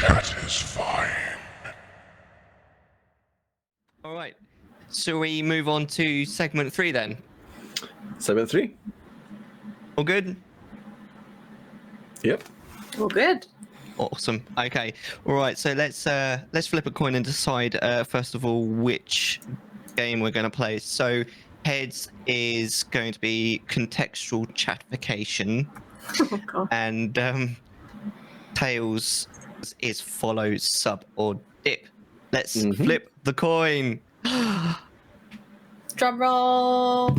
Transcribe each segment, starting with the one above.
Chattisfying. All right. So we move on to segment 3 then. Segment 3. All good? Yep. All good. Awesome. Okay. All right. So let's flip a coin and decide first of all which game we're going to play. So heads is going to be contextual chatfication, Oh god. and tails is follow, sub, or dip. Let's flip the coin. Drum roll.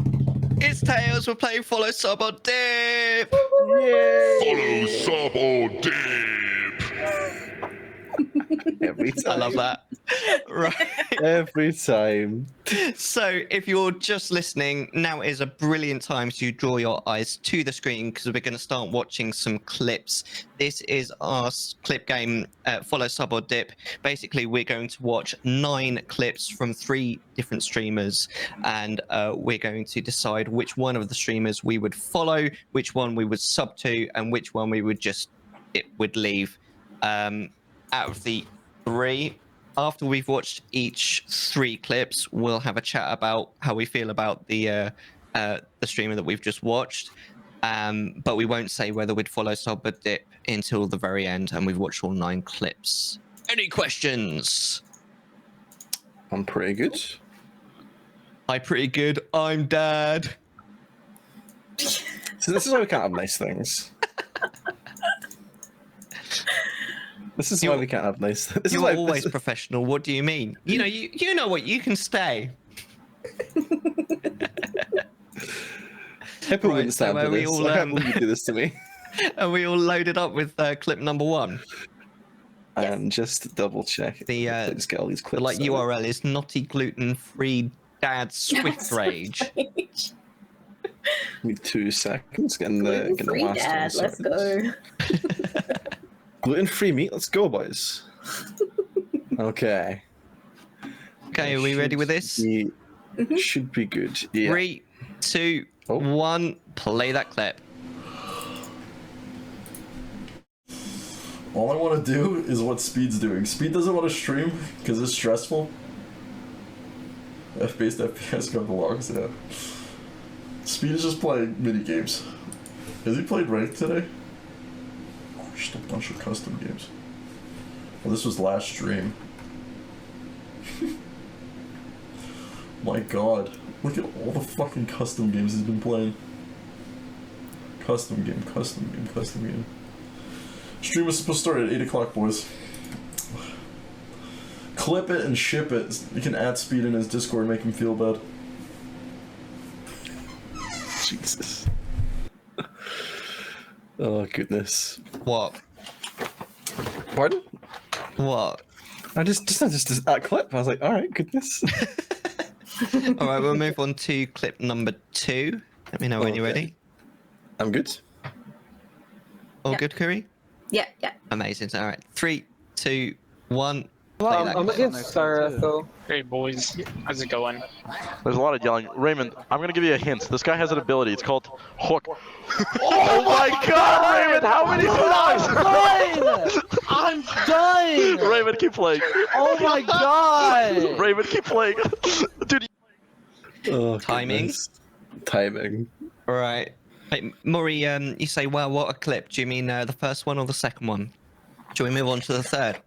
It's tails. We're playing follow, sub, or dip. Follow, sub, or dip. Every time. I love that. Right. Every time. So, if you're just listening, now is a brilliant time to draw your eyes to the screen because we're going to start watching some clips. This is our clip game, Follow, Sub, or Dip. Basically, we're going to watch 9 clips from 3 different streamers, and we're going to decide which one of the streamers we would follow, which one we would sub to, and which one we would would leave. Out of the 3, after we've watched each 3 clips, we'll have a chat about how we feel about the streamer that we've just watched. But we won't say whether we'd follow, sub, or dip until the very end, and we've watched all 9 clips. Any questions? I'm pretty good. Hi, pretty good. I'm Dad. So this is why we can't have nice things. This is why we can't have nice things. You're always professional. What do you mean? You know, you know what? You can stay. Hippo wouldn't stand for this. I can't believe you do this to me. Are we all loaded up with clip number 1? And just double check. Let's get all these clips. The URL is naughty gluten free dad Swift Rage. Give me 2 seconds. Getting the last Dad, one. let's go. Gluten-free meat. Let's go, boys. Okay. Okay, are we ready with this? Should be good. Yeah. 3, 2, 1. Play that clip. All I want to do is what Speed's doing. Speed doesn't want to stream because it's stressful. F-based FPS got the logs, yeah. Speed is just playing mini games. Has he played ranked today? Oh, just a bunch of custom games. Well, this was last stream. My god. Look at all the fucking custom games he's been playing. Custom game, custom game, custom game. Stream was supposed to start at 8 o'clock, boys. Clip it and ship it. You can add Speed in his Discord and make him feel bad. Jesus. Oh, goodness. What? Pardon? What? I just that clip. I was like, all right, goodness. All right, we'll move on to clip number 2. Let me know when you're ready. I'm good. All Yeah. good, Curry? Yeah, yeah. Amazing. All right, 3, 2, 1. Well, I'm against Sarah, so... Hey boys, how's it going? There's a lot of yelling. Raymond, I'm gonna give you a hint. This guy has an ability. It's called Hook. Oh my god, Raymond, how many times? I'm done! Raymond, keep playing. Oh my god! Raymond, keep playing. Dude. Oh, Timing? goodness. Timing. All right. Hey, Maury, you say, well, what a clip. Do you mean the first one or the second one? Shall we move on to the third?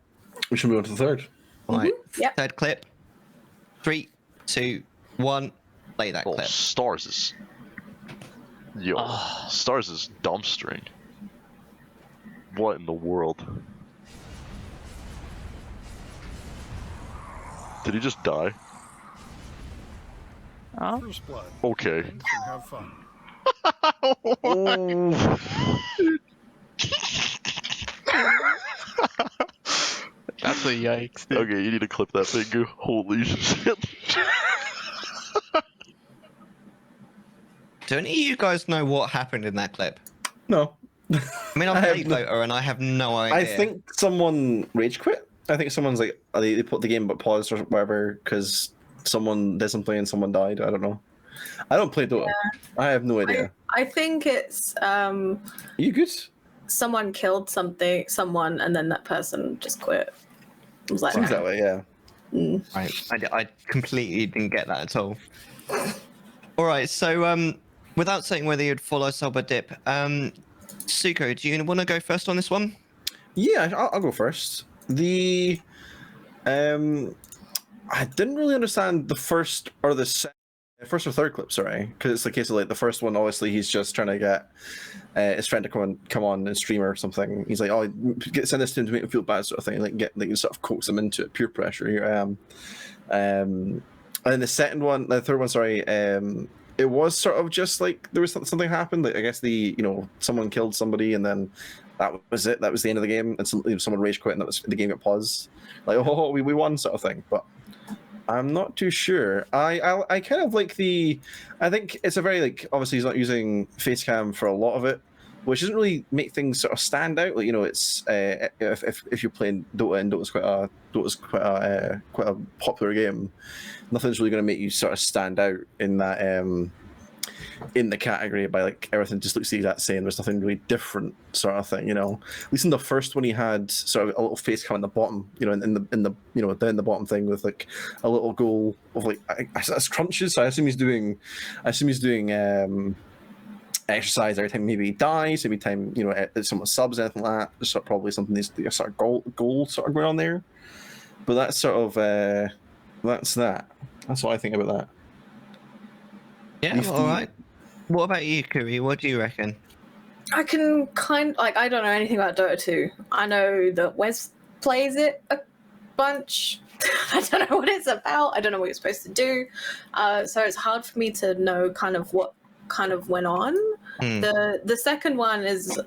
We should move on to the third. All right. Yep. Third clip. 3, 2, 1. Play that Oh, clip. Stars is... Yo. Stars is dumpstering. What in the world? Did he just die? First blood. Okay. Have fun. That's a yikes, dude. Okay, you need to clip that finger. Holy shit. Do any of you guys know what happened in that clip? No. I mean, I I'm have played no- Dota and I have no idea. I think someone rage quit. I think someone's like, they put the game but paused or whatever because someone did something and someone died. I don't know. I don't play Dota. I have no idea. I think it's Are you good? someone killed someone, and then that person just quit. It was like Seems that way, yeah. Right. I completely didn't get that at all. All right. So without saying whether you'd follow, sub, or dip, Suko, do you want to go first on this one? Yeah, I'll go first. I didn't really understand the first or third clip, sorry, because it's the case of like the first one. Obviously, he's just trying to get his friend to come on and stream or something. He's like, "Oh, send this to him to make him feel bad," sort of thing. Like sort of coax him into it, peer pressure. Here I am. And then the third one, sorry. It was sort of just like there was something happened. Like I guess someone killed somebody, and then that was it. That was the end of the game, and someone rage quit, and that was the game got paused. Like, oh, we won, sort of thing. But I'm not too sure. I kind of like I think it's a very like obviously he's not using face cam for a lot of it, which doesn't really make things sort of stand out. Like it's if you're playing Dota, and Dota's quite a popular game, nothing's really going to make you sort of stand out in that in the category by like everything just looks the exact same. There's nothing really different, sort of thing. At least in the first one, he had sort of a little face cam in the bottom. In the down the bottom thing with like a little goal of like that's crunches. So I assume he's doing exercise every time maybe he dies, every time someone subs, anything like that. There's probably something needs to be a sort of goal sort of going on there. But that's sort of that's that. That's what I think about that. Yeah. All right. What about you, Kuri? What do you reckon? I can I don't know anything about Dota 2. I know that Wes plays it a bunch. I don't know what it's about. I don't know what you're supposed to do. So it's hard for me to know kind of what kind of went on. The second one is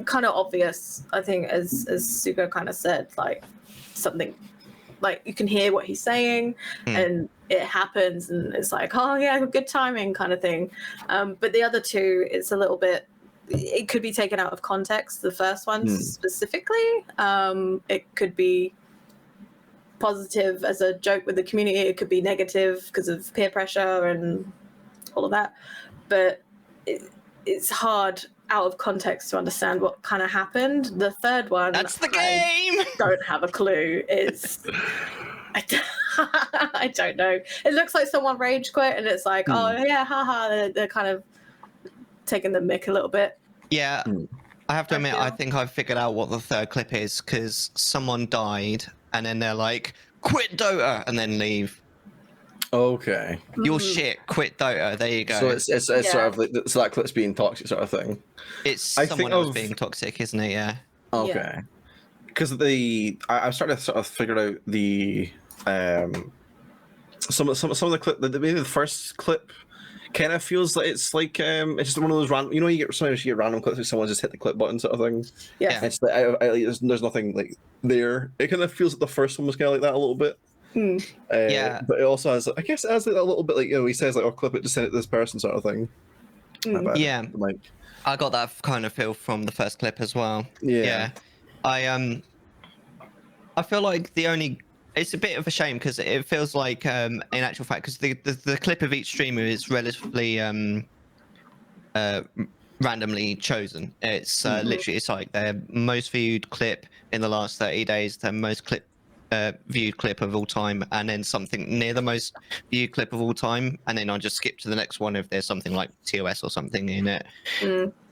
kind of obvious, I think, as Suko kind of said, like something like you can hear what he's saying and it happens and it's like, oh yeah, good timing kind of thing. But the other two, it's a little bit, it could be taken out of context. The first one specifically, it could be positive as a joke with the community. It could be negative because of peer pressure and all of that. But it's hard out of context to understand what kind of happened. The third one, that's the game. I don't have a clue. I don't know. It looks like someone rage quit, and it's like, oh yeah, haha. They're kind of taking the mick a little bit. Yeah, I have to admit, I think I've figured out what the third clip is because someone died, and then they're like, "Quit Dota," and then leave. Okay. You're shit. Quit Dota. There you go. So it's sort of like so that clip's being toxic, sort of thing. It's someone else being toxic, isn't it? Yeah. Okay. Because I'm starting to sort of figure out the some of the clip. Maybe the first clip kind of feels like it's just one of those random. Sometimes you get random clips where someone just hit the clip button, sort of thing. Yeah. It's like there's nothing like there. It kind of feels like the first one was kind of like that a little bit. Yeah, but it also has, I guess, it has like a little bit like he says like, "Oh, clip it, just send it to this person," sort of thing. Yeah, I got that kind of feel from the first clip as well. Yeah. I feel like it's a bit of a shame because it feels like in actual fact because the clip of each streamer is relatively randomly chosen. It's literally it's like their most viewed clip in the last 30 days, their most viewed clip of all time, and then something near the most viewed clip of all time, and then I'll just skip to the next one if there's something like TOS or something in it.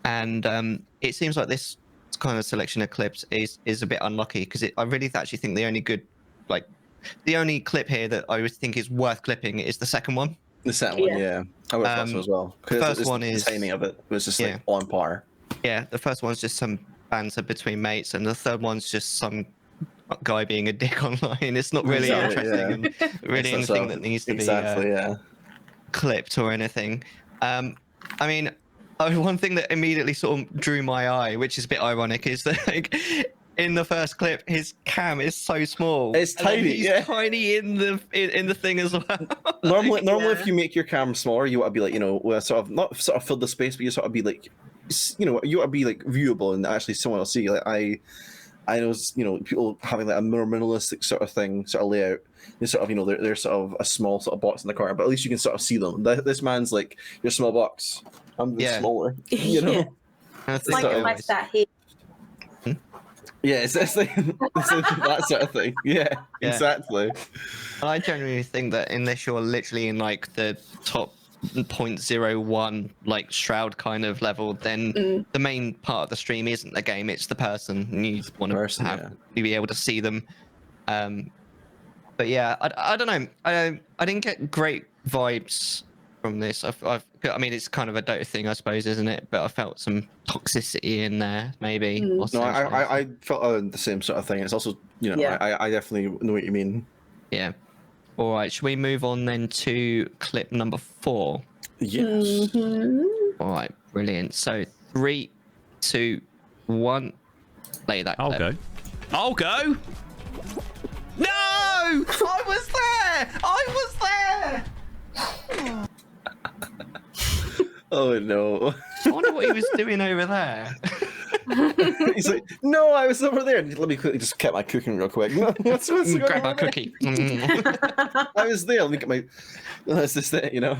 And it seems like this kind of selection of clips is a bit unlucky because I really actually think the only clip here that I would think is worth clipping is the second one. The second one, yeah. I would have as well. The first one is the timing of it was just like on par. Yeah, the first one's just some banter between mates, and the third one's just some guy being a dick online. It's not really interesting and really anything that needs to be clipped or anything. I mean, one thing that immediately sort of drew my eye, which is a bit ironic, is that like in the first clip, his cam is so small. It's tiny. He's tiny in the thing as well. Normally, if you make your cam smaller, you want to be like sort of not sort of fill the space, but you sort of be like, you want to be like viewable and actually someone will see. Like I know, people having like a more minimalistic sort of thing, sort of layout. They sort of, they're sort of a small sort of box in the corner, but at least you can sort of see them. This man's like, you're a small box. I'm smaller. It's like that here. Yeah, it's like that sort of thing. Yeah, Yeah. exactly. And I genuinely think that unless you're literally in like the top 0.01 like shroud kind of level, then the main part of the stream isn't the game, it's the person, and you want to person, have yeah. be able to see them. But yeah, I don't know. I didn't get great vibes from this. I mean, it's kind of a Dota thing, I suppose, isn't it? But I felt some toxicity in there, maybe. Or No, socializing. I felt the same sort of thing. It's also, you know, Yeah. I definitely know what you mean. Yeah. All right. Should we move on then to clip number 4? Yes. All right. Brilliant. So 3, 2, 1. Play that. I'll clip. go. I'll go. No! I was there! I was there! Oh no. I wonder what he was doing over there. He's like, no, I was over there. Let me quickly just get my cooking real quick. what's going Grab on a cookie. I was there. Let me get my. That's just it, you know.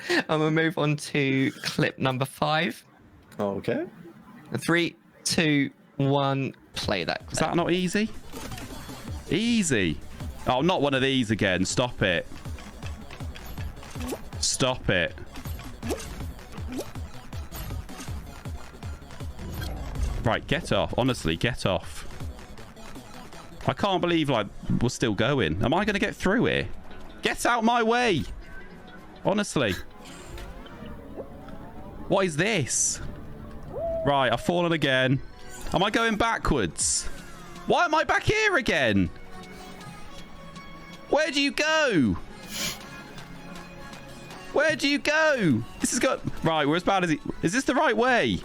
I'm gonna move on to clip number 5. Okay. 3, 2, 1. Play that. Clip. Is that not easy? Easy. Oh, not one of these again. Stop it. Stop it. Right, get off. Honestly, get off. I can't believe, like, we're still going. Am I going to get through here? Get out my way. Honestly. What is this? Right, I've fallen again. Am I going backwards? Why am I back here again? Where do you go? Where do you go? This has got... Right, we're as bad as it... Is this the right way?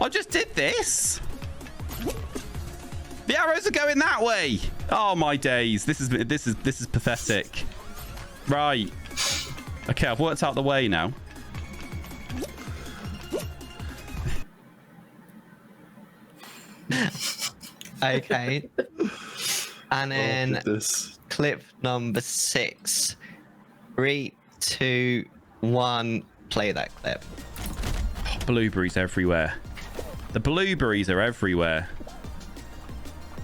I just did this. The arrows are going that way. Oh my days. This is pathetic. Right. Okay, I've worked out the way now. Okay. And then This. clip number 6. 3, 2, 1. Play that clip. Blueberries everywhere. The blueberries are everywhere.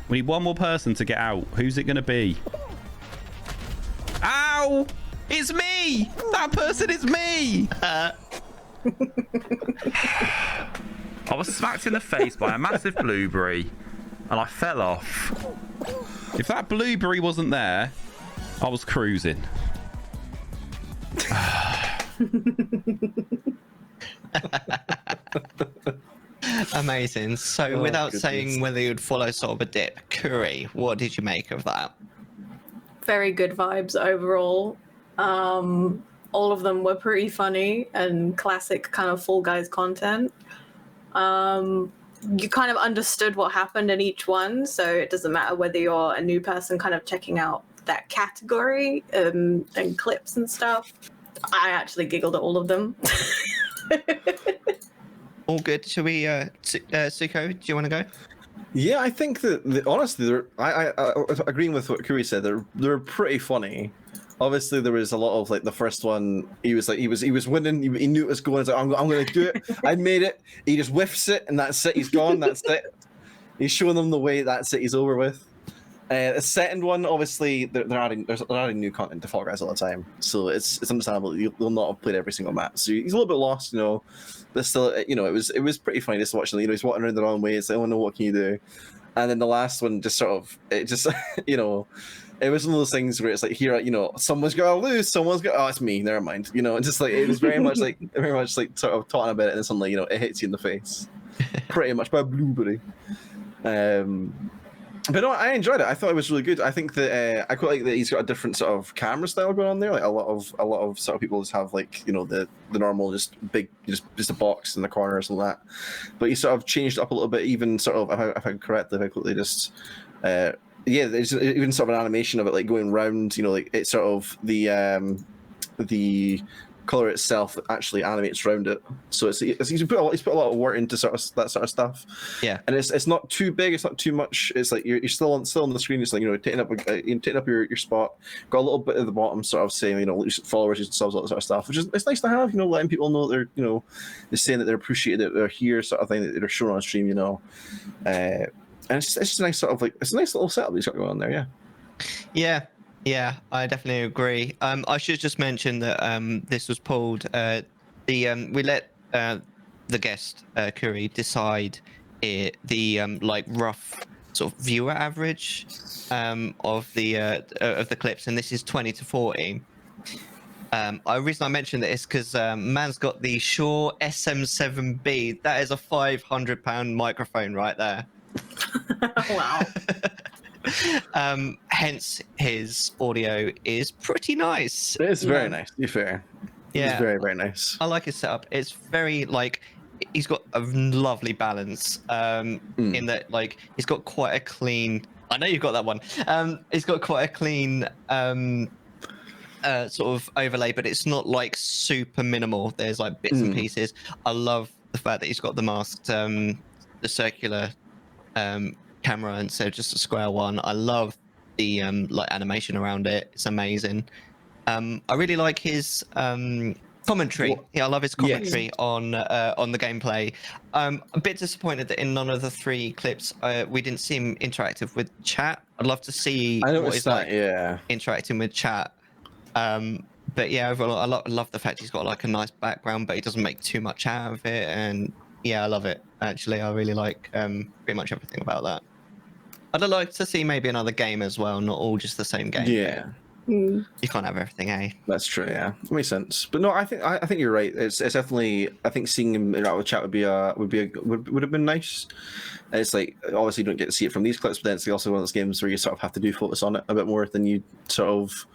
We need one more person to get out. Who's it going to be? Ow! It's me! That person is me! I was smacked in the face by a massive blueberry and I fell off. If that blueberry wasn't there, I was cruising. Amazing. So, without saying whether you'd follow sort of a dip, Curry, what did you make of that? Very good vibes overall. All of them were pretty funny and classic kind of Fall Guys content. You kind of understood what happened in each one, so it doesn't matter whether you're a new person kind of checking out that category and clips and stuff. I actually giggled at all of them. All good. Shall we, Suko, do you want to go? Yeah, I think that honestly, I agreeing with what Kuri said. They're pretty funny. Obviously, there was a lot of like the first one. He was winning. He knew it was going. He's like, I'm going to do it. I made it. He just whiffs it, and that's it. He's gone. That's it. He's showing them the way. That's it. He's over with. The second one, obviously, they're adding new content to Fall Guys all the time, so it's understandable. They'll not have played every single map, so he's a little bit lost, you know. But still, you know, it was pretty funny just watching. You know, he's walking around the wrong way. It's like, oh no, what can you do? And then the last one just sort of, it just, you know, it was one of those things where it's like, here, you know, someone's got to lose, oh, it's me, never mind, you know, and just like, it was very much like sort of talking about it, and then suddenly, you know, it hits you in the face, pretty much by a blueberry. But no, I enjoyed it. I thought it was really good. I think that I quite like that he's got a different sort of camera style going on there. Like a lot of sort of people just have like, you know, the normal just big just a box in the corners and that. But he sort of changed it up a little bit, even sort of if I'm correct, if I quickly just yeah, there's even sort of an animation of it like going round, you know, like it's sort of the color itself actually animates around it. So he's put a lot of work into that sort of stuff. Yeah. And it's not too big, it's not too much. It's like you're still on the screen. It's like, you know, taking up your spot. Got a little bit at the bottom, sort of saying, you know, followers and subs, all that sort of stuff. Which is, it's nice to have, you know, letting people know they're, you know, they're saying that they're appreciated, that they're here, sort of thing, that they're shown on stream, you know. And it's just a nice sort of like, it's a nice little setup he's got going on there. Yeah, I definitely agree. I should just mention that this was pulled. We let the guest Curry decide the like rough sort of viewer average of the clips, and this is 20 to 40. The reason I mentioned that is because man's got the Shure SM7B. That is a £500 microphone right there. Wow. Hence his audio is pretty nice. It's very nice, to be fair. Yeah. It's very, very nice. I like his setup. It's very like he's got a lovely balance in that, like, he's got quite a clean, I know you've got that one. He's got quite a clean sort of overlay, but it's not like super minimal. There's like bits and pieces. I love the fact that he's got the masked the circular camera instead of just a square one. I love the like animation around it. It's amazing. I really like his commentary. Yeah, I love his commentary on the gameplay. I'm a bit disappointed that in none of the 3 clips we didn't see him interactive with chat. I'd love to see what he's like interacting with chat. But yeah, overall, I love the fact he's got like a nice background, but he doesn't make too much out of it. And yeah, I love it. Actually, I really like pretty much everything about that. I'd like to see maybe another game as well, not all just the same game. Yeah. You can't have everything, eh? That's true. Yeah, that makes sense. But no, I think you're right. It's definitely. I think seeing him interact with chat would have been nice. And it's like, obviously you don't get to see it from these clips, but then it's also one of those games where you sort of have to focus on it a bit more than you sort of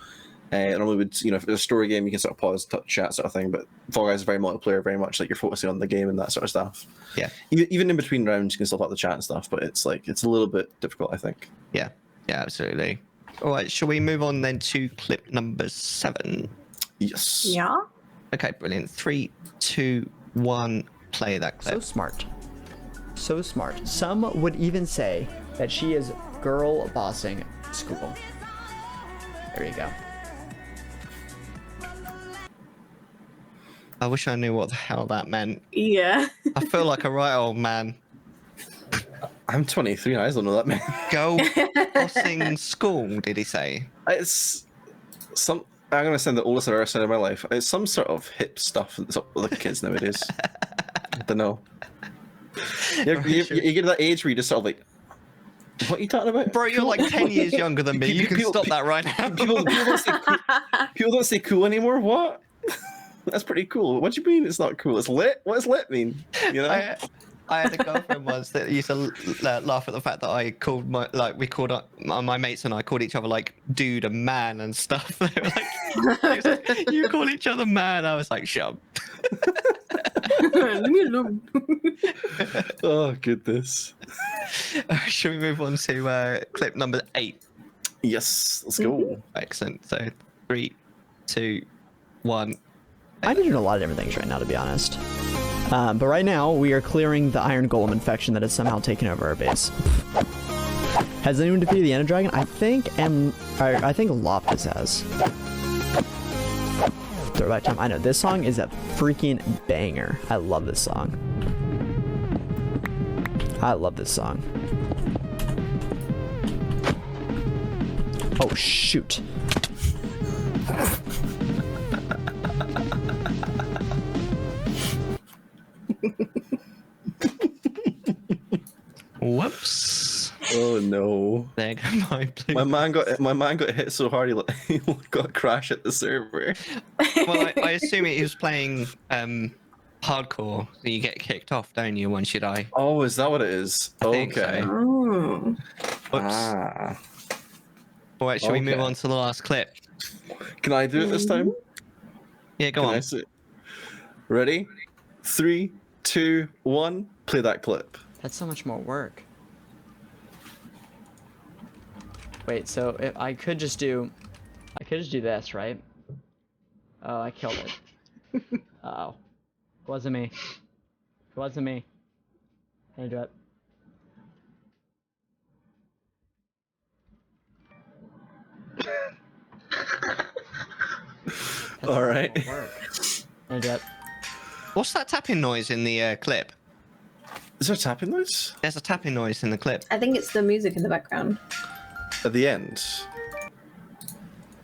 normally would. You know, if it's a story game, you can sort of pause, touch chat, sort of thing. But Fall Guys is very multiplayer, very much like you're focusing on the game and that sort of stuff. Yeah. Even in between rounds, you can still talk the chat and stuff, but it's like it's a little bit difficult, I think. Yeah. Yeah, absolutely. All right, shall we move on then to clip number 7? Yes. Yeah. Okay, brilliant. 3, 2, 1, play that clip. So smart. So smart. Some would even say that she is girl bossing school. There you go. I wish I knew what the hell that meant. Yeah. I feel like a right old man. I'm 23 and I don't know that, man. Go bossing school, did he say? It's some. I'm gonna say the oldest I've ever said in my life. It's some sort of hip stuff that's up with the kids nowadays. I don't know. You get to that age where you just sort of like, what are you talking about? Bro, you're like 10 years younger than me. You can stop that right now. People don't say cool anymore. What? That's pretty cool. What do you mean it's not cool? It's lit? What does lit mean? You know? I had a girlfriend once that used to laugh at the fact that I called my mates and I called each other like dude and man and stuff. They were like, you call each other man. I was like, shut up. Leave me alone. Oh, goodness. Should we move on to clip number 8? Yes, let's go. Excellent. So 3, 2, 1. I need to do a lot of different things right now, to be honest. But right now, we are clearing the Iron Golem infection that has somehow taken over our base. Has anyone defeated the Ender Dragon? I think Lopez has. Throwback time. I know, this song is a freaking banger. I love this song. I love this song. Oh, shoot. Whoops. Oh no. There go my blue. My man got hit so hard he got a crash at the server. Well, I assume he was playing hardcore, so you get kicked off, don't you, once you die? Oh, is that what it is? think Okay. so. Oh. Whoops. Ah. All right, shall we move Okay. on to the last clip? Can I do it this time? Yeah, go Can I on. see it? Ready? 3, 2, 1. Play that clip. That's so much more work. Wait, so if I could just do this, right? Oh, I killed it. Oh. Wasn't me. Wasn't me. Can you do it? All right. Can you do it? What's that tapping noise in the clip? Is there a tapping noise There's a tapping noise in the clip. I think it's the music in the background. at the end?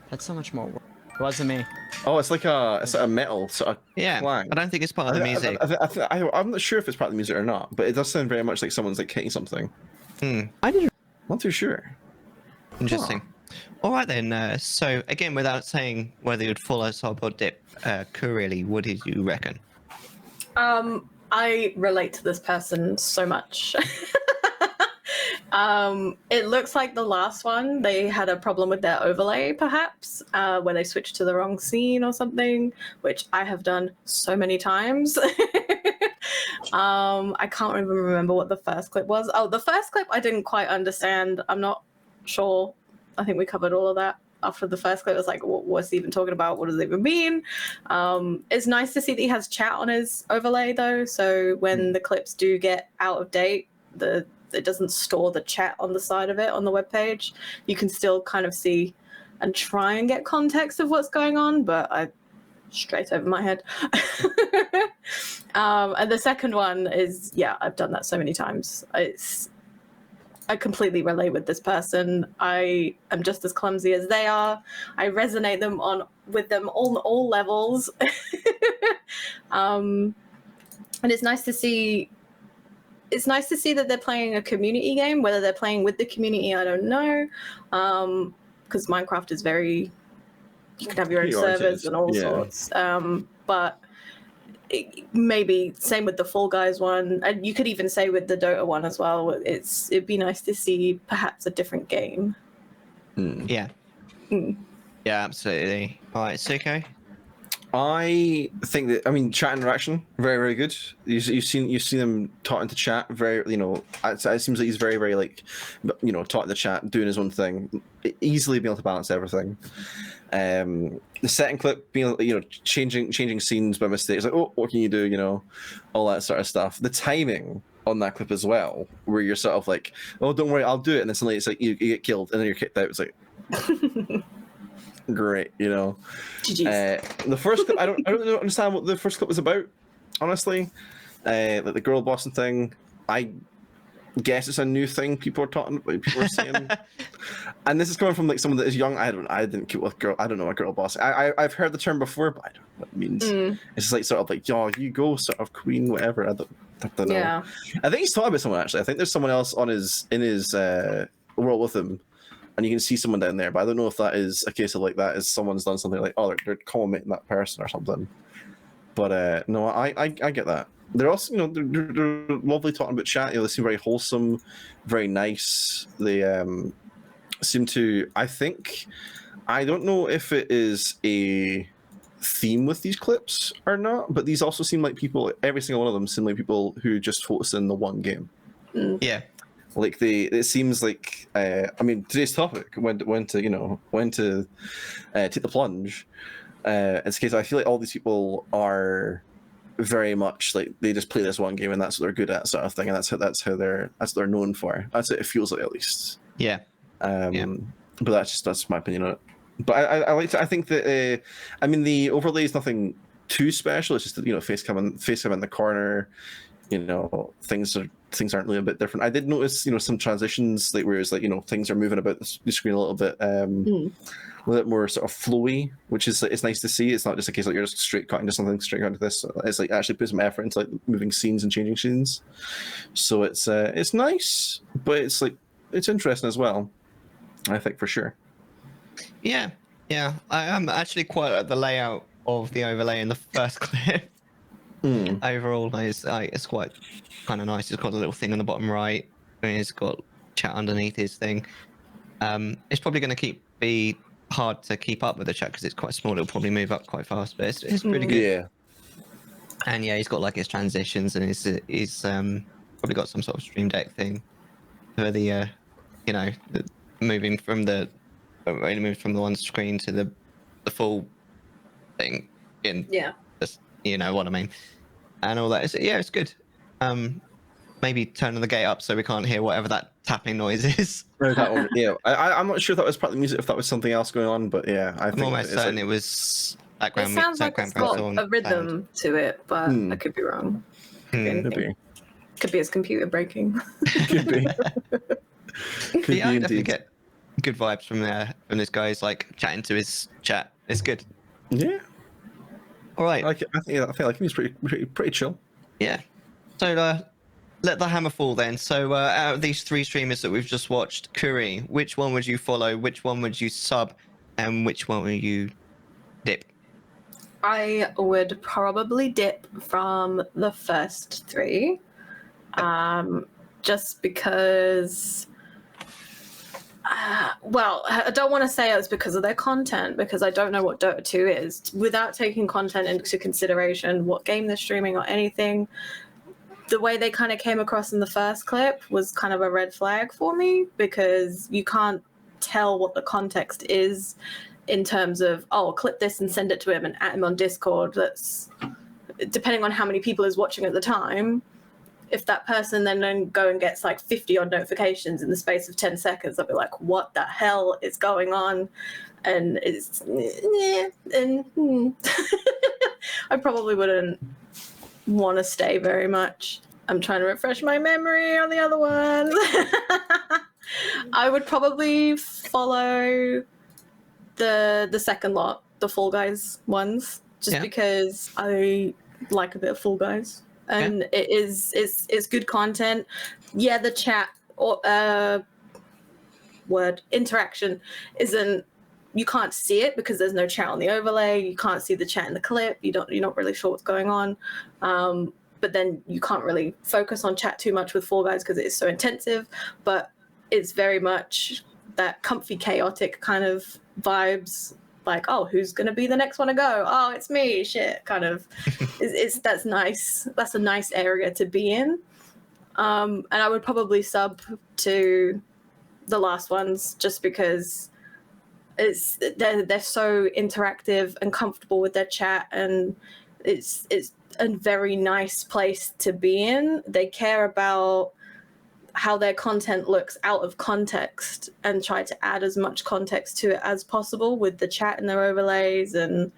That's so much more work. Wasn't me. Oh, it's like a metal sort of Yeah, clang. I don't think it's part of the music. I'm not sure if it's part of the music or not, but it does sound very much like someone's like hitting something. I did. Not too sure. Interesting. All right then. So again, without saying whether you'd follow sub or dip, Kurili, what did you reckon? I relate to this person so much. It looks like the last one, they had a problem with their overlay, perhaps, where they switched to the wrong scene or something, which I have done so many times. I can't even remember what the first clip was. Oh, the first clip I didn't quite understand. I'm not sure. I think we covered all of that. After the first clip, it was like, what's he even talking about? What does it even mean? It's nice to see that he has chat on his overlay, though. So when the clips do get out of date, it doesn't store the chat on the side of it on the webpage. You can still kind of see and try and get context of what's going on, but straight over my head. And the second one is, yeah, I've done that so many times. I completely relate with this person. I am just as clumsy as they are. I resonate with them on all levels. And it's nice to see. It's nice to see that they're playing a community game. Whether they're playing with the community, I don't know, because Minecraft is very. You can have your own servers and all sorts. But maybe same with the Fall Guys one, and you could even say with the Dota one as well. It'd be nice to see perhaps a different game. Yeah. Yeah, absolutely. All right, Suko. I think that chat interaction very, very good. You've seen him talking to chat very, it seems like he's very, very like, talking to chat, doing his own thing, easily being able to balance everything. The second clip being, changing scenes by mistake. It's like, oh, what can you do? All that sort of stuff. The timing on that clip as well, where you're sort of like, oh, don't worry, I'll do it, and then suddenly it's like you get killed and then you're kicked out. It's like. Great, the first clip, I don't really understand what the first clip was about, honestly. Like the girl bossing thing, I guess it's a new thing people are saying. And this is coming from like someone that is young. I didn't keep with girl. I don't know what girl boss. I've heard the term before, but I don't know what it means. It's just like sort of like, yo, you go, sort of queen, whatever. I don't know. Yeah. I think he's talking about someone actually. I think there's someone else in his world with him. And you can see someone down there, but I don't know if that is a case of like that is someone's done something like, oh, they're commenting that person or something. But no, I get that. They're also, they're lovely talking about chat. They seem very wholesome, very nice. They seem to, I don't know if it is a theme with these clips or not, but these also seem like people, every single one of them seem like people who just focus in the one game. Yeah. Like it seems like today's topic when to take the plunge. It's the case I feel like all these people are very much like they just play this one game and that's what they're good at, sort of thing, and that's what they're known for. That's what it feels like, at least. Yeah. But that's my opinion on it. But I think that the overlay is nothing too special. It's just face cam in the corner. Things aren't really a bit different. I did notice, some transitions, like where it's like, things are moving about the screen a little bit more sort of flowy, which is it's nice to see. It's not just a case like you're just straight cutting to something, straight cutting to this. It's like actually put some effort into like moving scenes and changing scenes. So it's nice, but it's like it's interesting as well. I think for sure. Yeah. I am actually quite at the layout of the overlay in the first clip. Overall, it's quite kind of nice. It's got a little thing on the bottom right. It's got chat underneath his thing. It's probably going to be hard to keep up with the chat because it's quite small. It'll probably move up quite fast, but it's pretty good. Yeah. And yeah, he's got like his transitions, and he's probably got some sort of stream deck thing for the moving from the one screen to the full thing in you know what I mean, and all that. It's good. Maybe turn the gate up so we can't hear whatever that tapping noise is. That one, yeah, I'm not sure if that was part of the music, if that was something else going on, but yeah, I'm almost certain it was background. It sounds like it's got a rhythm to it, but I could be wrong. Could be his computer breaking. Could be. Could be I definitely indeed. get good vibes from this guy. He's like chatting to his chat. It's good. Yeah. All right. I feel like he's pretty chill. Yeah. So let the hammer fall then. So out of these 3 streamers that we've just watched, Kuri, which one would you follow? Which one would you sub? And which one would you dip? I would probably dip from the first 3. Just because, well, I don't want to say it's because of their content, because I don't know what Dota 2 is. Without taking content into consideration, what game they're streaming or anything, the way they kind of came across in the first clip was kind of a red flag for me, because you can't tell what the context is in terms of, oh, clip this and send it to him and at him on Discord. That's, depending on how many people is watching at the time, if that person then go and gets like 50 odd notifications in the space of 10 seconds, I'll be like, what the hell is going on? And it's, I probably wouldn't want to stay very much. I'm trying to refresh my memory on the other ones. I would probably follow the second lot, the Fall Guys ones, just because I like a bit of Fall Guys. And it's good content. Yeah, the chat or word interaction isn't, you can't see it because there's no chat on the overlay. You can't see the chat in the clip. You're not really sure what's going on. But then you can't really focus on chat too much with Fall Guys because it is so intensive. But it's very much that comfy, chaotic kind of vibes. Like, oh, who's gonna be the next one to go? Oh, it's me. Shit, kind of. That's nice. That's a nice area to be in. And I would probably sub to the last ones just because they're so interactive and comfortable with their chat, and it's a very nice place to be in. They care about how their content looks out of context and try to add as much context to it as possible with the chat and their overlays. And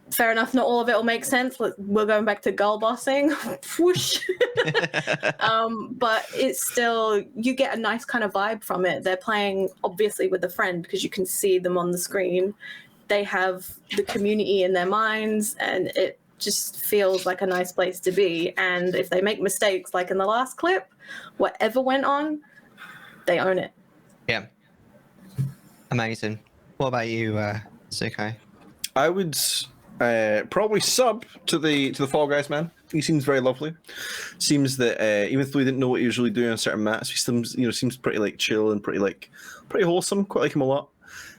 fair enough, not all of it will make sense. We're going back to girl bossing. Whoosh. But it's still, you get a nice kind of vibe from it. They're playing obviously with a friend because you can see them on the screen. They have the community in their minds, and it just feels like a nice place to be. And if they make mistakes, like in the last clip, whatever went on, they own it. Yeah. Amazing. What about you, Sukai? I would probably sub to the Fall Guys man. He seems very lovely. Seems that even though he didn't know what he was really doing on certain maps, he seems pretty like chill and pretty wholesome. Quite like him a lot.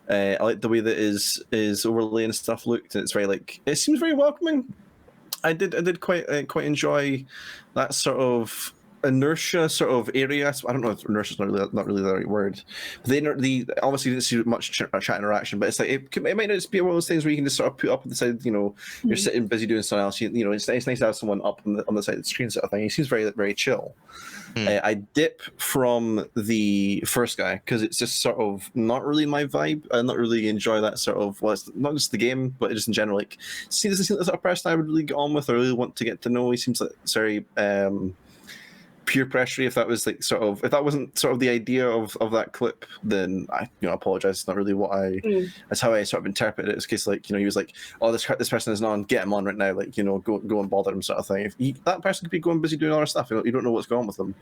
I like the way that his overlay and stuff looked. It's very it seems very welcoming. I did quite enjoy that sort of inertia sort of area. I don't know if inertia is not really the right word. They obviously didn't see much chat interaction, but it's like it might just be one of those things where you can just sort of put up on the side. You're sitting busy doing something else. It's nice to have someone up on the side of the screen sort of thing. He seems very very chill. I dip from the first guy because it's just sort of not really my vibe. I not really enjoy that sort of. Well, it's not just the game, but just in general. Like, doesn't seem like the sort of person I would really get on with or really want to get to know. He seems like it's very peer pressure. If that wasn't sort of the idea of that clip, then I apologize. It's not really what that's how I sort of interpret it. It's case he was like, oh, this person isn't on, get him on right now, go and bother him sort of thing. If that person could be going busy doing other stuff, you don't know what's going on with them.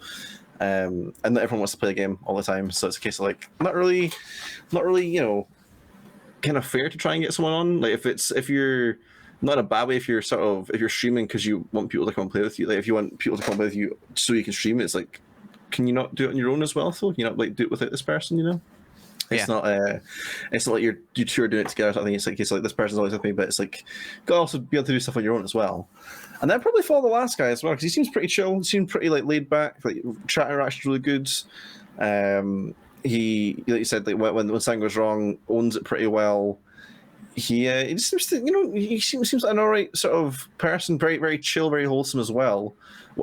And not everyone wants to play a game all the time, so it's a case of not really kind of fair to try and get someone on. Like if you're not a bad way, if you're streaming because you want people to come and play with you. Like if you want people to come with you so you can stream, it's like, can you not do it on your own as well? Though, can you not do it without this person? It's not like you two are doing it together. I think it's like this person's always with me, but it's like you gotta also be able to do stuff on your own as well. And then probably follow the last guy as well because he seems pretty chill. He seems pretty laid back. Like chat interaction's really good. He, like you said, when something goes wrong, owns it pretty well. he just seems to, he seems like an alright sort of person, very very chill, very wholesome as well.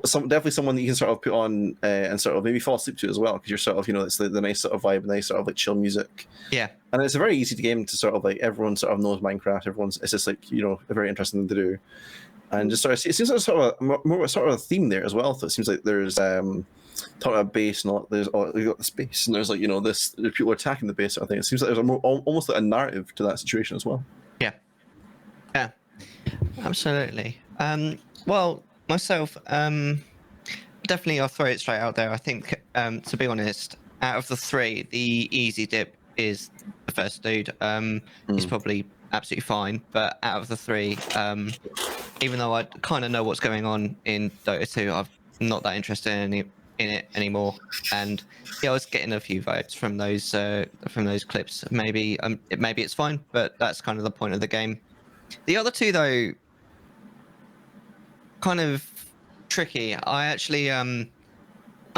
Definitely someone that you can sort of put on and sort of maybe fall asleep to as well, because you're sort of, it's the nice sort of vibe, nice sort of like chill music. Yeah. And it's a very easy game to sort of like, everyone sort of knows Minecraft. It's just like, a very interesting thing to do. And just sort of, it seems like sort of more sort of a theme there as well. So it seems like there's talking about base, there's you got the space, and there's like there's people attacking the base sort of thing. It seems like there's almost like a narrative to that situation as well. Yeah, absolutely. Well, myself, definitely I'll throw it straight out there. I think, to be honest, out of the three, the easy dip is the first dude. He's probably absolutely fine, but out of the three, even though I kind of know what's going on in Dota 2, I'm not that interested in it anymore. And yeah, I was getting a few vibes from those clips. Maybe it's fine, but that's kind of the point of the game. The other two, though, kind of tricky. I actually I'm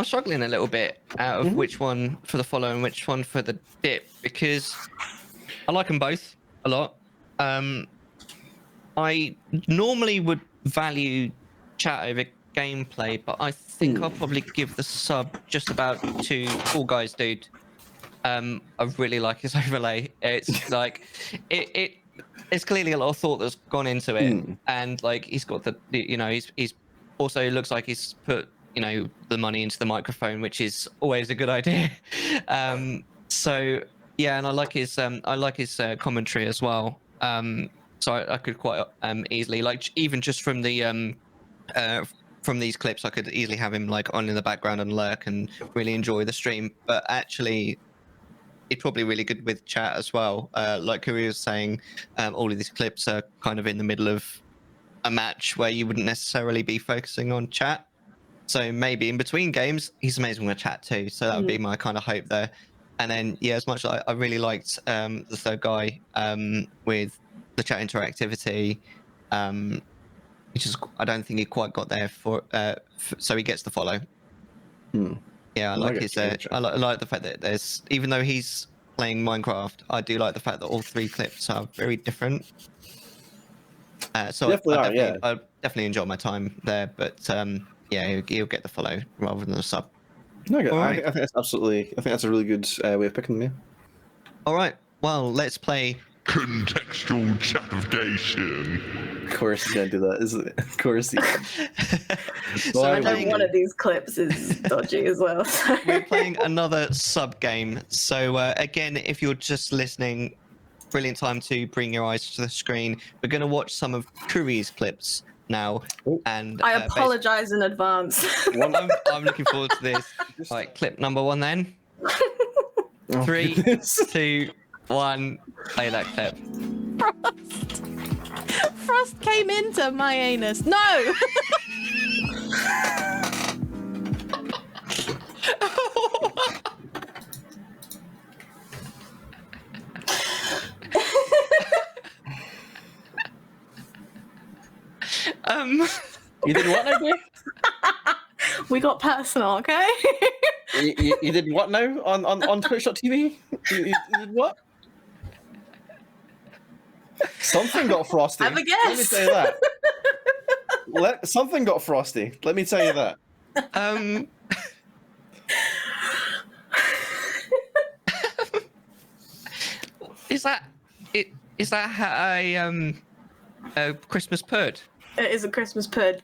struggling a little bit out of which one for the follow and which one for the dip, because I like them both a lot. I normally would value chat over gameplay, but I think I'll probably give the sub just about to Cool Guys Dude. I really like his overlay. It's like it's clearly a lot of thought that's gone into it, and like he's got he's also looks like he's put the money into the microphone, which is always a good idea. So yeah, and I like his commentary as well. So I could quite easily, like, even just from the from these clips, I could easily have him like on in the background and lurk and really enjoy the stream. But actually, it's probably really good with chat as well. Like Kuri was saying, all of these clips are kind of in the middle of a match where you wouldn't necessarily be focusing on chat. So maybe in between games, he's amazing with chat too. So that would be my kind of hope there. And then, yeah, as much as I really liked the third guy with the chat interactivity, which is, I don't think he quite got there so he gets the follow. Yeah, I like his. I like the fact that there's, even though he's playing Minecraft, I do like the fact that all three clips are very different. So I definitely enjoy my time there, but yeah, he'll get the follow rather than the sub. No, I think that's absolutely. I think that's a really good way of picking them. Yeah. All right. Well, let's play contextual chattification. Of course, he's gonna do that, isn't it? Of course. So I know one of these clips is dodgy as well. So. We're playing another sub game. So again, if you're just listening, brilliant time to bring your eyes to the screen. We're going to watch some of Kuri's clips now, and I apologize in advance. I'm looking forward to this. Right, clip number one then. 3, 2, 1. Play that clip. Frost came into my anus. No. You did what now, Dave? We got personal, okay? you did what now on Twitch.tv? You did what? Something got frosty. Have a guess. Let me tell you that. Something got frosty. Let me tell you that. Is that a Christmas pud? It is a Christmas pud.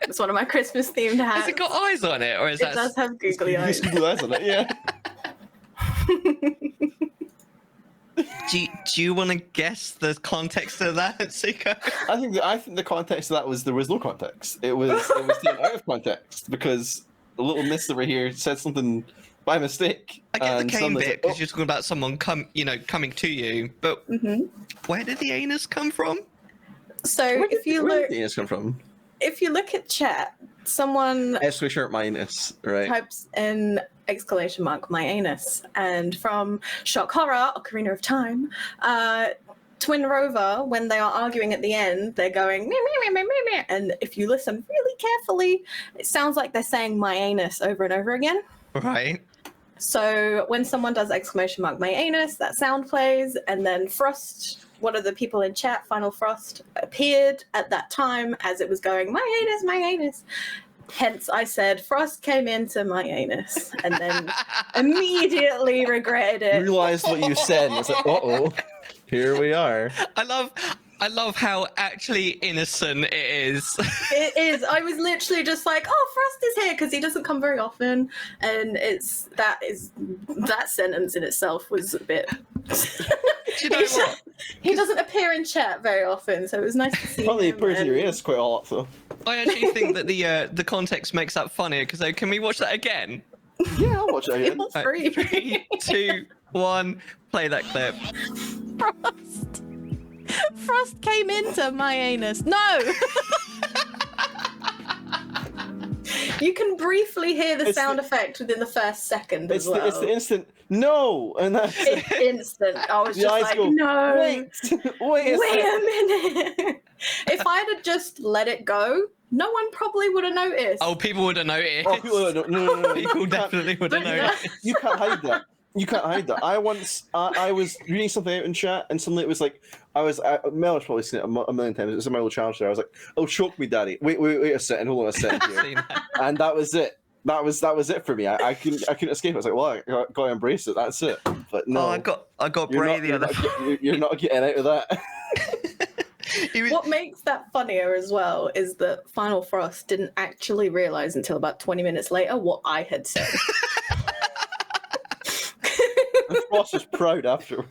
It's one of my Christmas themed hats. Has it got eyes on it, or is it does have googly eyes? Googly eyes on it, yeah. Do you want to guess the context of that, Siko? I think the context of that was there was no context. It was taken out of context because the little miss over here said something by mistake. I get the cane bit because you're talking about someone coming to you, but where did the anus come from? So where did the anus come from? If you look at chat, someone my anus, right? Types in !! my anus, and from Shock Horror, Ocarina of Time, Twin Rover, when they are arguing at the end, they're going meh, meh, meh, meh, meh, and if you listen really carefully, it sounds like they're saying my anus over and over again. Right. So when someone does !! my anus, that sound plays, and then Frost one of the people in chat, Final Frost, appeared at that time as it was going, my anus, my anus. Hence, I said, Frost came into my anus, and then immediately regretted it. Realized what you said, and it's like, uh-oh, here we are. I love how actually innocent it is. It is. I was literally just like, oh, Frost is here, because he doesn't come very often, and that sentence in itself was a bit... Do you know what? He doesn't appear in chat very often, so it was nice to see Probably him. appears in your ears quite a lot, though. I actually think that the context makes that funnier, because can we watch that again? Yeah, I'll watch it again. Feel free. 3, 2, 1, play that clip. Frost came into my anus. No! You can briefly hear the It's sound effect within the first second as well. It's the instant no, and that's It's instant. I was The just eyes like, go, no. wait a minute. If I'd have just let it go, no one probably would have noticed. Oh, people would have noticed. Oh, people no. People definitely would have But no. noticed. You can't hide that. You can't hide that. I was reading something out in chat, and suddenly it was like, Mellar's probably seen it a million times. It was in my little challenge there. I was like, oh, choke me, daddy. Wait a second. Hold on a second I've here. seen that. And that was it. That was it for me. I couldn't escape. I was like, well, I got to embrace it. That's it. But no, Oh, I got Bray the other. You're not getting out of that. What makes that funnier as well is that Final Frost didn't actually realize until about 20 minutes later what I had said. And Frost was proud after.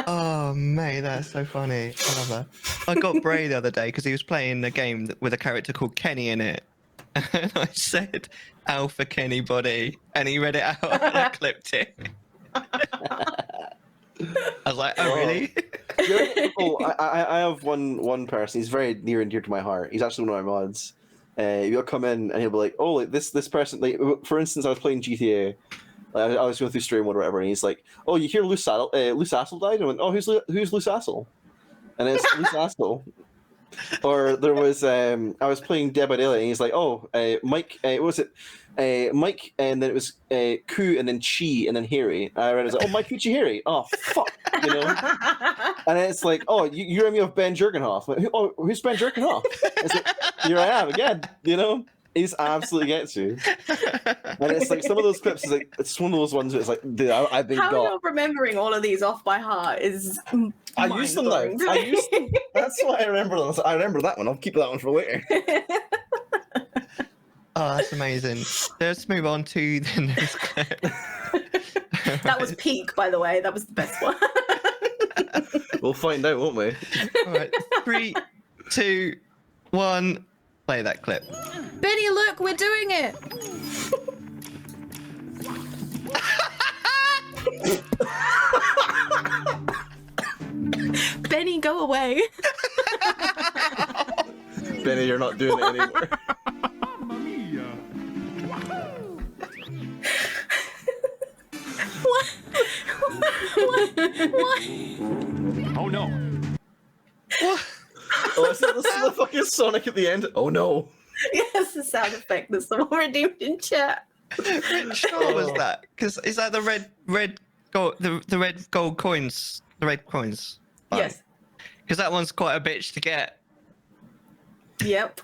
Oh, mate, that's so funny. I love that. I got Bray the other day because he was playing a game with a character called Kenny in it. And I said, Alpha Kenny body. And he read it out and I clipped it. I was like, oh, really? I have one person. He's very near and dear to my heart. He's actually one of my mods. He'll come in and he'll be like, "Oh, like this person." Like, for instance, I was playing GTA. I was going through stream mode or whatever, and he's like, "Oh, you hear Loose Assel died?" I went, "Oh, who's Loose Assel?" And it's Loose Assel. Or there was I was playing Dead by Daylight, and he's like, "Oh, Mike, what was it? Mike," and then it was Ku, and then Chi, and then Harry. And I read it, I was like, "Oh, Mike Kuchi Harry." Oh, fuck, you know. And then it's like, "Oh, you remind me of Ben Jurgenhoff." Like, who's Ben Jurgenhoff? It's like, here I am again, you know. He just absolutely gets you. And it's like some of those clips is like it's one of those ones where it's like, dude, I've been How got. you're remembering all of these off by heart is I used them now. mind-blowing to I me. used them. That's why I remember them. I remember that one. I'll keep that one for later. Oh, that's amazing. Let's move on to the next clip. That was peak, by the way. That was the best one. We'll find out, won't we? All right, 3, 2, 1, play that clip. Benny, look, we're doing it. Benny, go away. Benny, you're not doing it anymore. What? Oh no. Oh, is this the fucking Sonic at the end? Oh no. Yes, the sound effect that someone redeemed in chat. Which sure was that? Because is that the red gold, the red gold coins, the red coins? Yes. Because that one's quite a bitch to get. Yep.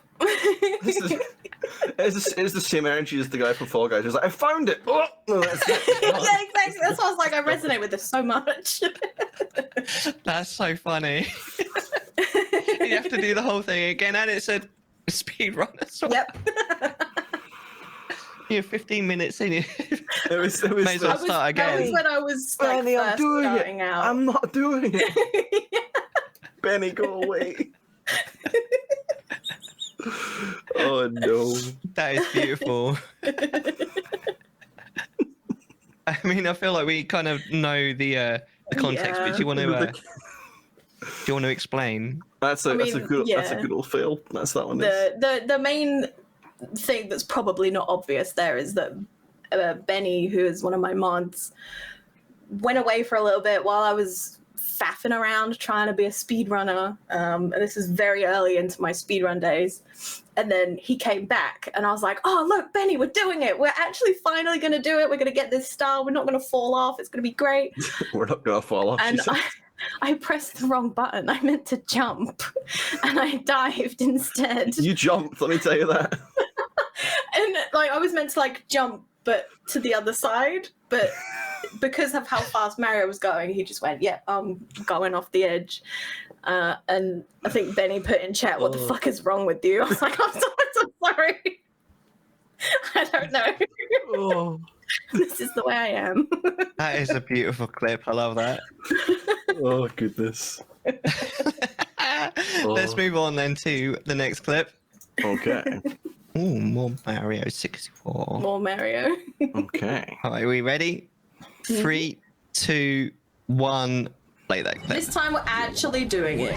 It's the same energy as the guy from Fall Guys. He's like, I found it. Oh, no, that's it. Yeah, exactly. That's why I was like, I resonate with this so much. That's so funny. You have to do the whole thing again, and it's a speed run as well. Yep. You're 15 minutes in. It was May as well start That again. was when I was like, Benny, I'm first doing starting it. out. I'm not doing it. Benny, go away. Oh no. That is beautiful. I mean, I feel like we kind of know the context, but do you want to explain? That's a good old fail. That's that one. The main thing that's probably not obvious there is that Benny, who is one of my mods, went away for a little bit while I was faffing around trying to be a speedrunner. And this is very early into my speedrun days. And then he came back and I was like, oh, look, Benny, we're doing it. We're actually finally going to do it. We're going to get this star. We're not going to fall off. It's going to be great. We're not going to fall off. And I pressed the wrong button. I meant to jump, and I dived instead. You jumped. Let me tell you that. And like I was meant to like jump, but to the other side. But because of how fast Mario was going, he just went, "Yeah, I'm going off the edge." And I think Benny put in chat, "What the fuck is wrong with you?" I was like, "I'm so sorry. I don't know. Oh. This is the way I am." That is a beautiful clip. I love that. Oh goodness. Let's move on then to the next clip. Okay. Ooh, more Mario 64. More Mario. Okay. All right, are we ready? 3, 2, 1. Play that clip. This time we're actually doing it.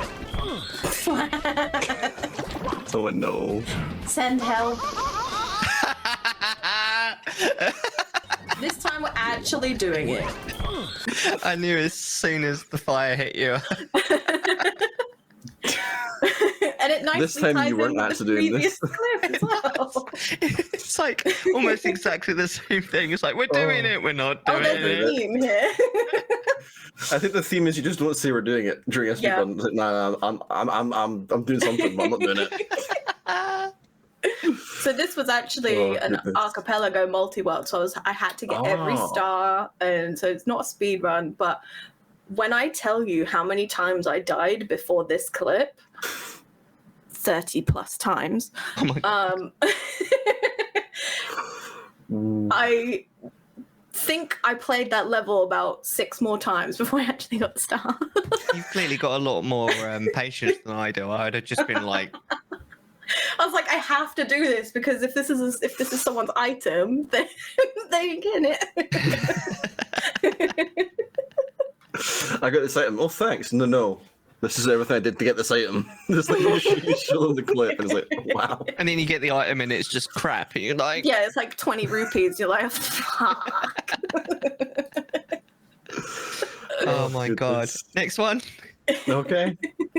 Oh no. Send help. This time we're actually doing it. I knew as soon as the fire hit you. And it nicely This time ties you weren't in with actually the doing previous this. clip as well. It's like almost exactly the same thing. It's like we're doing it, we're not Oh, doing there's a it. theme here. I think the theme is you just don't say we're doing it during a speed Yeah. run. It's like, nah, I'm doing something, but I'm not doing it. So this was actually Oh, an goodness. archipelago multi-world, so I had to get every Oh. star, and so it's not a speed run. But when I tell you how many times I died before this clip, 30 plus times. Oh my God. I think I played that level about 6 more times before I actually got the star. You've clearly got a lot more patience than I do. I'd have just been like, I was like, I have to do this because if this is someone's item, then they ain't getting it. I got this item. Oh, thanks. No. This is everything I did to get this item. Just like you show them the clip, and it's like, wow. and then you get the item and it's just crap. And you're like, Yeah, it's like 20 rupees. You're like, fuck. oh my God. goodness. Next one. Okay.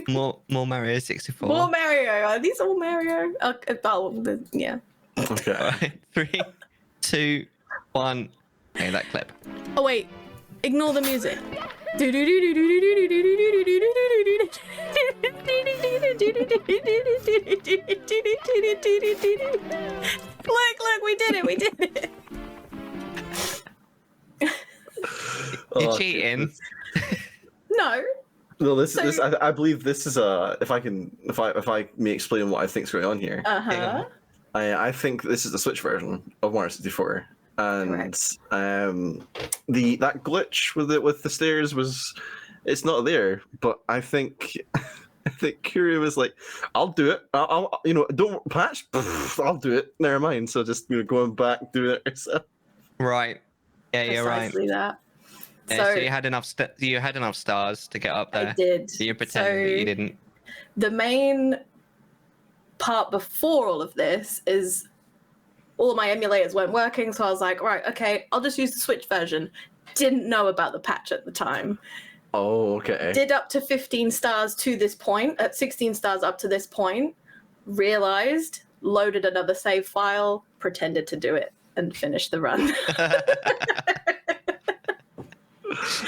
More Mario 64. More Mario. Are these all Mario? Yeah. Okay. All right, 3, 2, 1. Play that clip. Oh wait, ignore the music. Look, we did it. You're Oh, cheating. goodness. No. No, this So- I believe this is a. If I may explain what I think's going on here. Uh-huh. I think this is the Switch version of Mario 64, and Correct. that glitch with the stairs it's not there. But I think Curio was like, I'll do it. I'll don't patch. I'll do it. Never mind. So just going back doing it yourself. Right. Yeah, you're right. Precisely that. Yeah, so you had enough stars to get up there. I did. So you pretended that you didn't. The main part before all of this is all of my emulators weren't working, so I was like, right, okay, I'll just use the Switch version. Didn't know about the patch at the time. Oh, okay. Did up to 15 stars to this point, at 16 stars up to this point, realized, loaded another save file, pretended to do it, and finished the run.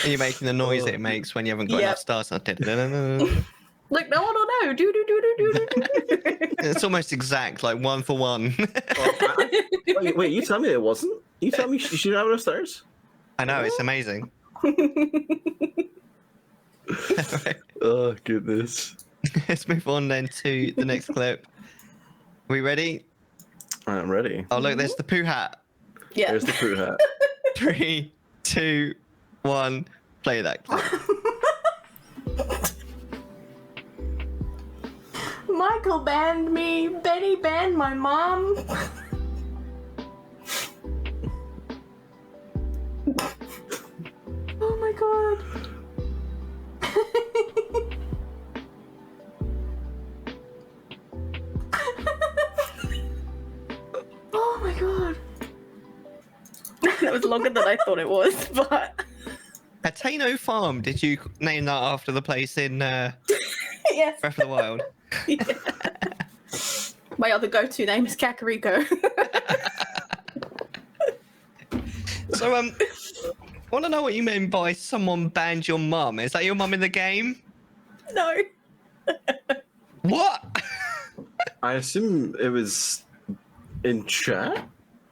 And you're making the noise that it makes when you haven't got enough stars. Like, no one will know. Do. It's almost exact, like 1 for 1. Wait, you tell me it wasn't? You tell me she didn't have enough stars? I know, it's amazing. Oh, goodness. Let's move on then to the next clip. Are we ready? I'm ready. Oh, look, there's the poo hat. Yeah. There's the crew hat. 3, 2, 1. Play that clip. Michael banned me. Benny banned my mom. Oh my god. Oh my god. That was longer than I thought it was, but Hateno Farm, did you name that after the place in yes. Breath of the Wild? Yeah. My other go-to name is Kakariko. So want to know what you mean by someone banned your mum. Is that your mum in the game? No. What? I assume it was in chat.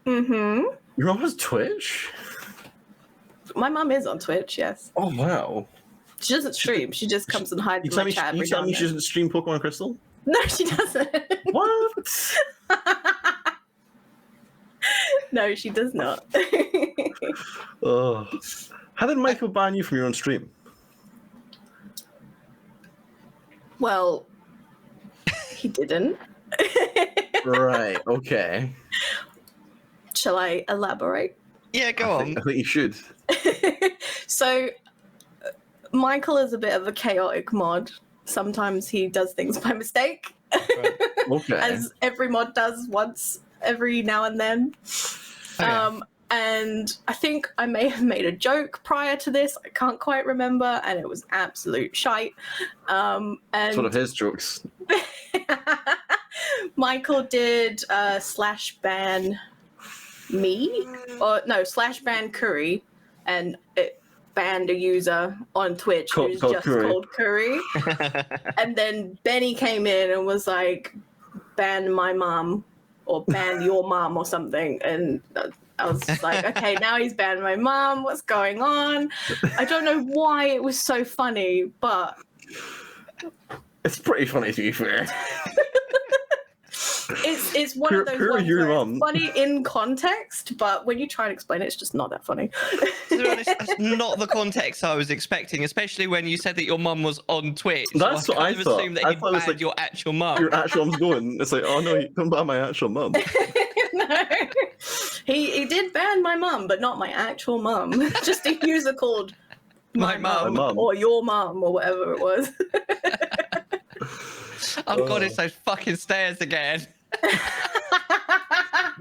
Mm-hmm. Your mom has Twitch. My mum is on Twitch, yes. Oh wow. She doesn't stream. She just comes and hides You in tell my me, chat you every tell now me and she then. doesn't stream Pokemon Crystal? No, she doesn't. What? No, she does not. Oh. How did Michael ban you from your own stream? Well, he didn't. Right. Okay. Shall I elaborate? Yeah, go on. I think you should. So, Michael is a bit of a chaotic mod. Sometimes he does things by mistake, Okay. as every mod does once every now and then. Oh, yeah. And I think I may have made a joke prior to this. I can't quite remember, and it was absolute shite. And It's one of his jokes. Michael did slash ban me, or no, slash ban Curry, and it banned a user on Twitch who's Called just Curry. called Curry. And then Benny came in and was like, ban my mom, or ban your mom, or something. And I was just like, okay, now he's banned my mom. What's going on? I don't know why it was so funny, but It's pretty funny to be fair. it's one of those Curry ones your where mum. it's funny in context, but when you try and explain it, it's just not that funny. To be honest, that's not the context I was expecting, especially when you said that your mum was on Twitch. That's So what I kind of thought. assumed that I he thought it was banned like your actual mum. Your actual mom's going. It's like, oh no, you don't ban my actual mum. No, he did ban my mum, but not my actual mum. Just a user called My My mum. mum. or your mum or whatever it was. Oh god, it's those fucking stairs again.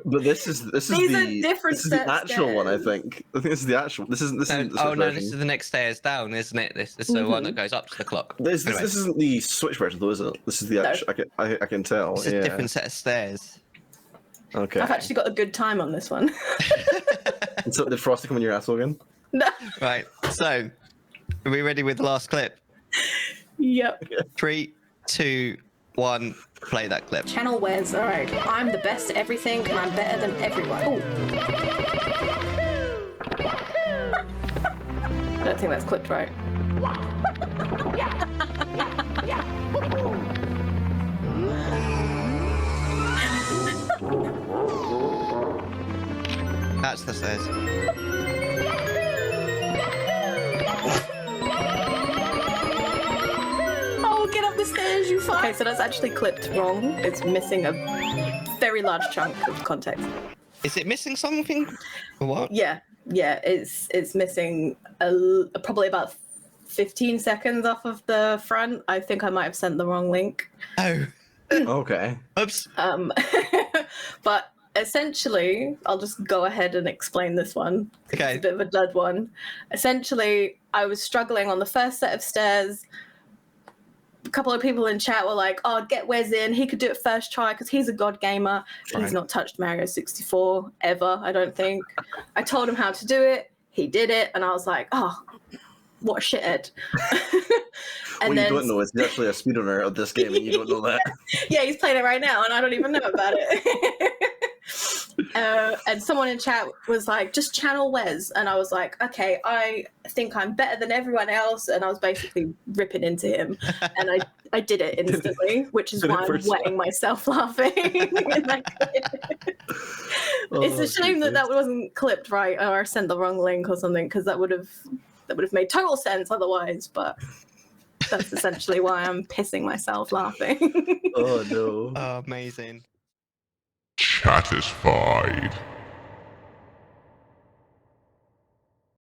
But this is These the are different this is the set actual one. I stairs. think. I think this is the actual. This isn't. This No, isn't the oh Switch no, version. this is the next stairs down, isn't it? This is the one that goes up to the clock. Anyway, This isn't the Switch version, though, is it? This is the No. actual. I can tell. it's a Yeah. different set of stairs. Okay. I've actually got a good time on this one. And so did Frosty come in your asshole again? No. Right, so are we ready with the last clip? Yep. 3, 2, 1, play that clip. Channel Wes, alright. I'm the best at everything and I'm better than everyone. Ooh. I don't think that's clipped right. That's the stairs. Oh, get up the stairs, you fuck! Okay, so that's actually clipped wrong. It's missing a very large chunk of context. Is it missing something? What? Yeah, it's missing probably about 15 seconds off of the front. I think I might have sent the wrong link. Oh, Okay. oops. But essentially, I'll just go ahead and explain this one. Okay. It's a bit of a dud one. Essentially, I was struggling on the first set of stairs. A couple of people in chat were like, oh, get Wes in. He could do it first try because he's a god gamer. Right. He's not touched Mario 64 ever, I don't think. I told him how to do it. He did it. And I was like, oh, what a shithead. What you don't know is he's actually a speedrunner of this game, and you don't know that. Yeah, he's playing it right now, and I don't even know about it. And someone in chat was like, just channel Wes. And I was like, okay, I think I'm better than everyone else. And I was basically ripping into him. And I did it instantly, which is Did it why I'm first wetting myself laughing. It's a shame that wasn't clipped right, or I sent the wrong link or something, because that would have made total sense otherwise. But that's essentially why I'm pissing myself laughing. Oh no. Oh, amazing. Chattisfying.